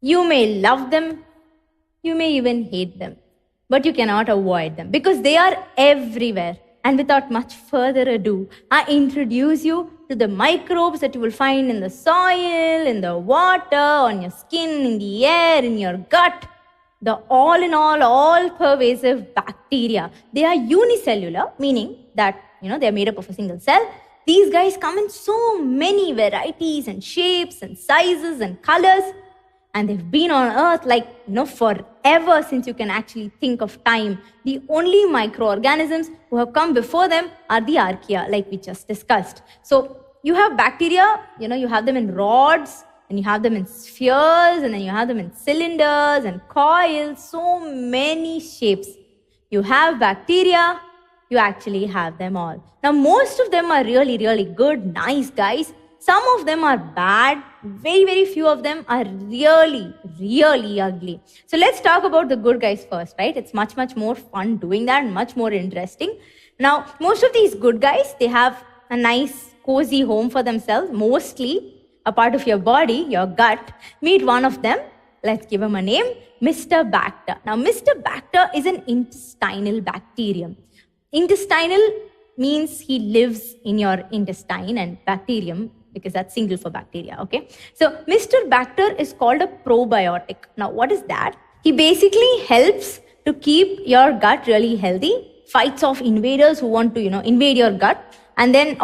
You may love them, you may even hate them, but you cannot avoid them because they are everywhere. And without much further ado, I introduce you to the microbes that you will find in the soil, in the water, on your skin, in the air, in your gut. The all in all pervasive bacteria. They are unicellular, meaning that they are made up of a single cell. These guys come in so many varieties and shapes and sizes and colors. And they've been on Earth forever, since you can actually think of time. The only microorganisms who have come before them are the archaea, like we just discussed. So you have bacteria, you have them in rods, and you have them in spheres, and then you have them in cylinders and coils, so many shapes. You have bacteria, you actually have them all. Now, most of them are really, really good, nice guys. Some of them are bad. Very, very few of them are really, really ugly. So let's talk about the good guys first, right? It's much, much more fun doing that and much more interesting. Now, most of these good guys, they have a nice, cozy home for themselves, mostly a part of your body, your gut. Meet one of them. Let's give him a name, Mr. Bacter. Now, Mr. Bacter is an intestinal bacterium. Intestinal means he lives in your intestine, and bacterium, because that's single for bacteria, okay? So Mr. Bacter is called a probiotic. Now, what is that? He basically helps to keep your gut really healthy, fights off invaders who want to, invade your gut, and then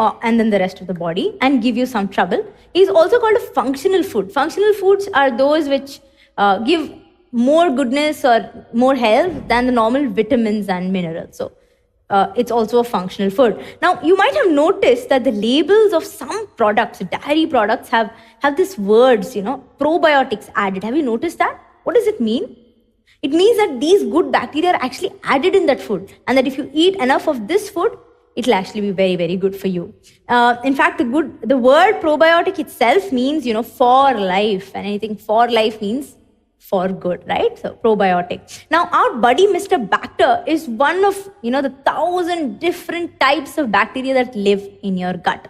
the rest of the body and give you some trouble. He's also called a functional food. Functional foods are those which give more goodness or more health than the normal vitamins and minerals. So it's also a functional food. Now, you might have noticed that the labels of some products, dairy products, have these words, probiotics added. Have you noticed that? What does it mean? It means that these good bacteria are actually added in that food, and that if you eat enough of this food, it will actually be very, very good for you. In fact, the word probiotic itself means, for life, and anything for life means for good, right? So probiotic. Now, our buddy Mr. Bacter is one of the 1,000 different types of bacteria that live in your gut.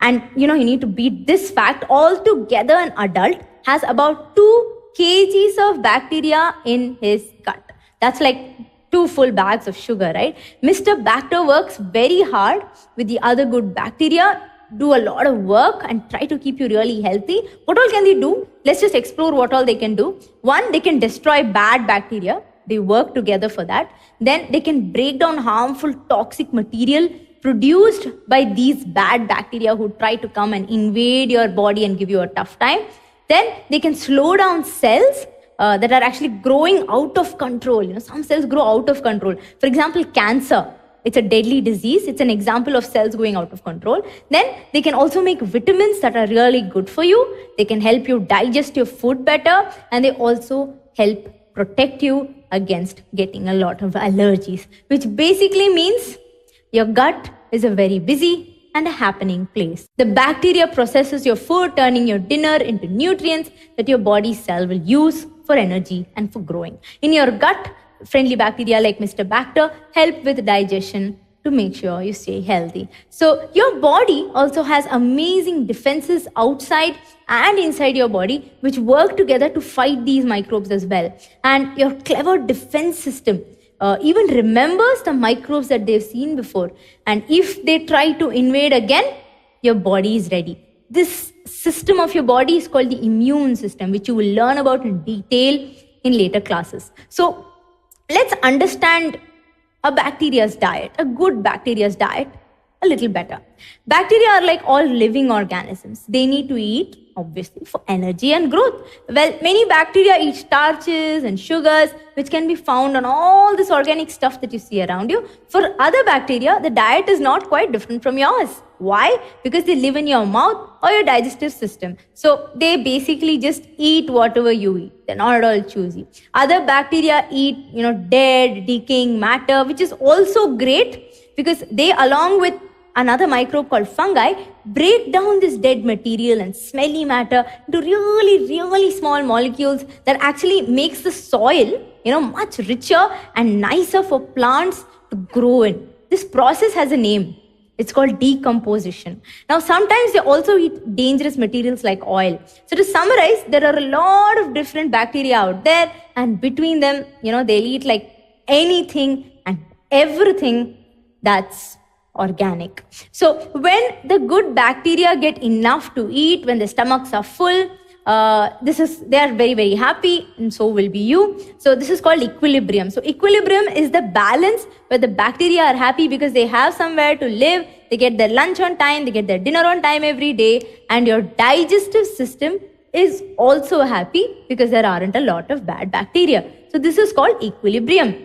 And you need to beat this fact. Altogether, an adult has about 2 kgs of bacteria in his gut. That's like 2 full bags of sugar, right? Mr. Bacter works very hard with the other good bacteria, do a lot of work and try to keep you really healthy. What all can they do? Let's just explore what all they can do. One, they can destroy bad bacteria. They work together for that. Then they can break down harmful toxic material produced by these bad bacteria who try to come and invade your body and give you a tough time. Then they can slow down cells that are actually growing out of control. Some cells grow out of control. For example, cancer. It's a deadly disease. It's an example of cells going out of control. Then they can also make vitamins that are really good for you. They can help you digest your food better. And they also help protect you against getting a lot of allergies, which basically means your gut is a very busy and a happening place. The bacteria processes your food, turning your dinner into nutrients that your body cell will use for energy and for growing. In your gut, friendly bacteria like Mr. Bacter help with digestion to make sure you stay healthy. So your body also has amazing defenses outside and inside your body, which work together to fight these microbes as well. And your clever defense system even remembers the microbes that they've seen before. And if they try to invade again, your body is ready. This system of your body is called the immune system, which you will learn about in detail in later classes. So let's understand a bacteria's diet, a good bacteria's diet, a little better. Bacteria are like all living organisms. They need to eat, obviously, for energy and growth. Well, many bacteria eat starches and sugars, which can be found on all this organic stuff that you see around you. For other bacteria, the diet is not quite different from yours. Why? Because they live in your mouth or your digestive system. So they basically just eat whatever you eat. They're not at all choosy. Other bacteria eat, dead, decaying matter, which is also great because they, along with another microbe called fungi, break down this dead material and smelly matter into really, really small molecules that actually makes the soil, much richer and nicer for plants to grow in. This process has a name. It's called decomposition. Now, sometimes they also eat dangerous materials like oil. So to summarize, there are a lot of different bacteria out there, and between them, they'll eat like anything and everything that's organic. So when the good bacteria get enough to eat, when the stomachs are full, they are very, very happy, and so will be you. So this is called equilibrium. So equilibrium is the balance where the bacteria are happy because they have somewhere to live, they get their lunch on time, they get their dinner on time every day, and your digestive system is also happy because there aren't a lot of bad bacteria. So this is called equilibrium.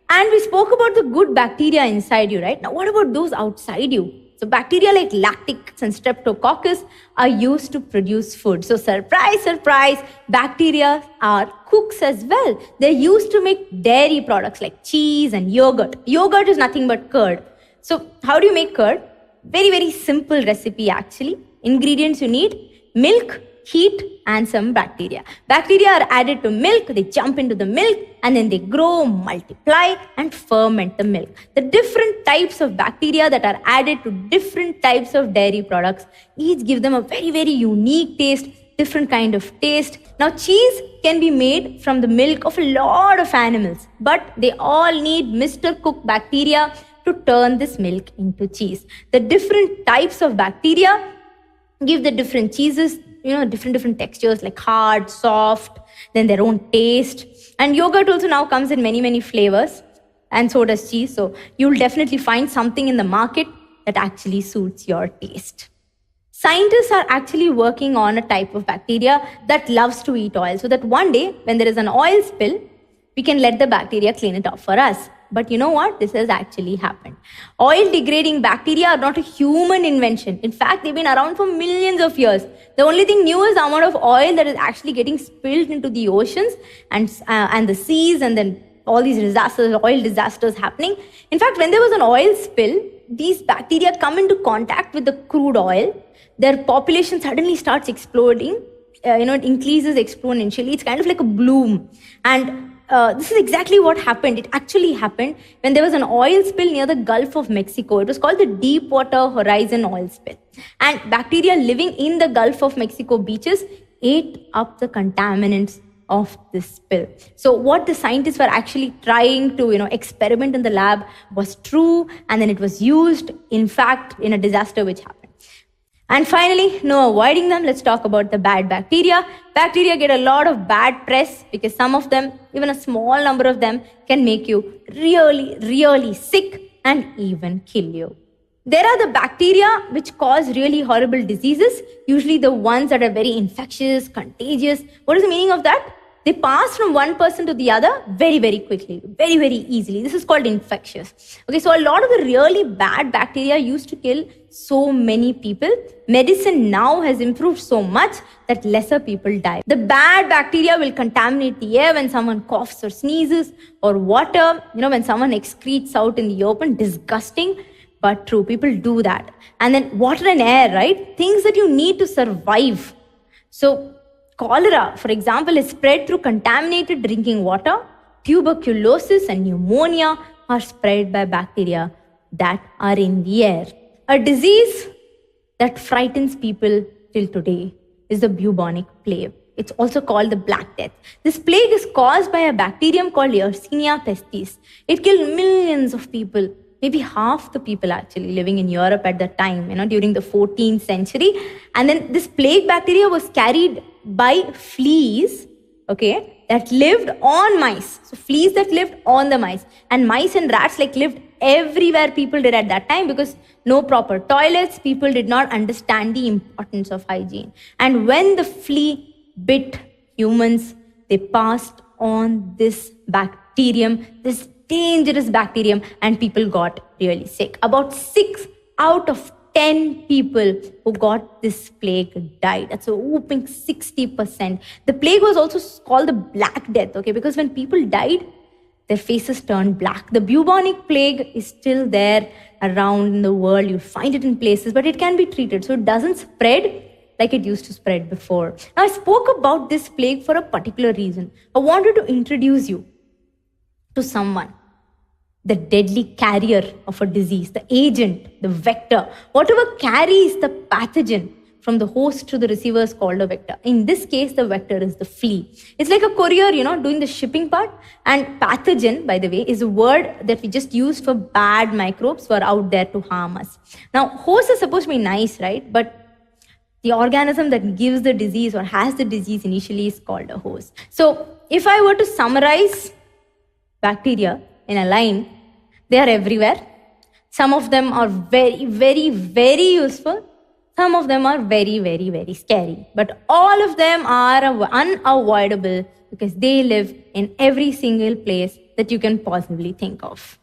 And we spoke about the good bacteria inside you, right? Now what about those outside you? So bacteria like lactic and streptococcus are used to produce food. So surprise, surprise, bacteria are cooks as well. They're used to make dairy products like cheese and yogurt. Yogurt is nothing but curd. So how do you make curd? Very, very simple recipe actually. Ingredients you need: milk, heat, and some bacteria. Bacteria are added to milk, they jump into the milk, and then they grow, multiply, and ferment the milk. The different types of bacteria that are added to different types of dairy products each give them a very, very unique taste, different kind of taste. Now, cheese can be made from the milk of a lot of animals, but they all need Mr. Cook bacteria to turn this milk into cheese. The different types of bacteria give the different cheeses different textures like hard, soft, then their own taste. And yogurt also now comes in many, many flavors, and so does cheese. So you'll definitely find something in the market that actually suits your taste. Scientists are actually working on a type of bacteria that loves to eat oil, so that one day when there is an oil spill, we can let the bacteria clean it off for us. But you know what? This has actually happened. Oil-degrading bacteria are not a human invention. In fact, they've been around for millions of years. The only thing new is the amount of oil that is actually getting spilled into the oceans and the seas, and then all these disasters, oil disasters happening. In fact, when there was an oil spill, these bacteria come into contact with the crude oil. Their population suddenly starts exploding. It increases exponentially. It's kind of like a bloom. And this is exactly what happened. It actually happened when there was an oil spill near the Gulf of Mexico. It was called the Deepwater Horizon oil spill. And bacteria living in the Gulf of Mexico beaches ate up the contaminants of this spill. So what the scientists were actually trying to, experiment in the lab was true, and then it was used, in fact, in a disaster which happened. And finally, no avoiding them, let's talk about the bad bacteria. Bacteria get a lot of bad press because some of them, even a small number of them, can make you really, really sick and even kill you. There are the bacteria which cause really horrible diseases, usually the ones that are very infectious, contagious. What is the meaning of that? They pass from one person to the other very, very quickly, very, very easily. This is called infectious. Okay, so a lot of the really bad bacteria used to kill so many people. Medicine now has improved so much that lesser people die. The bad bacteria will contaminate the air when someone coughs or sneezes, or water, when someone excretes out in the open. Disgusting, but true. People do that. And then water and air, right? Things that you need to survive. So cholera, for example, is spread through contaminated drinking water. Tuberculosis and pneumonia are spread by bacteria that are in the air. A disease that frightens people till today is the bubonic plague. It's also called the Black Death. This plague is caused by a bacterium called Yersinia pestis. It killed millions of people, maybe half the people actually living in Europe at that time, during the 14th century. And then this plague bacteria was carried by fleas, that lived on mice. So fleas that lived on the mice. And mice and rats lived everywhere people did at that time, because no proper toilets, people did not understand the importance of hygiene. And when the flea bit humans, they passed on this bacterium, this dangerous bacterium, and people got really sick. About 6 out of 10 people who got this plague died. That's a whooping 60%. The plague was also called the Black Death, because when people died, their faces turned black. The bubonic plague is still there around in the world. You find it in places, but it can be treated. So it doesn't spread like it used to spread before. Now, I spoke about this plague for a particular reason. I wanted to introduce you to someone the deadly carrier of a disease, the agent, the vector, whatever carries the pathogen from the host to the receiver is called a vector. In this case, the vector is the flea. It's like a courier, doing the shipping part. And pathogen, by the way, is a word that we just use for bad microbes who are out there to harm us. Now, host is supposed to be nice, right? But the organism that gives the disease or has the disease initially is called a host. So if I were to summarize bacteria in a line, they are everywhere. Some of them are very, very, very useful. Some of them are very, very, very scary. But all of them are unavoidable because they live in every single place that you can possibly think of.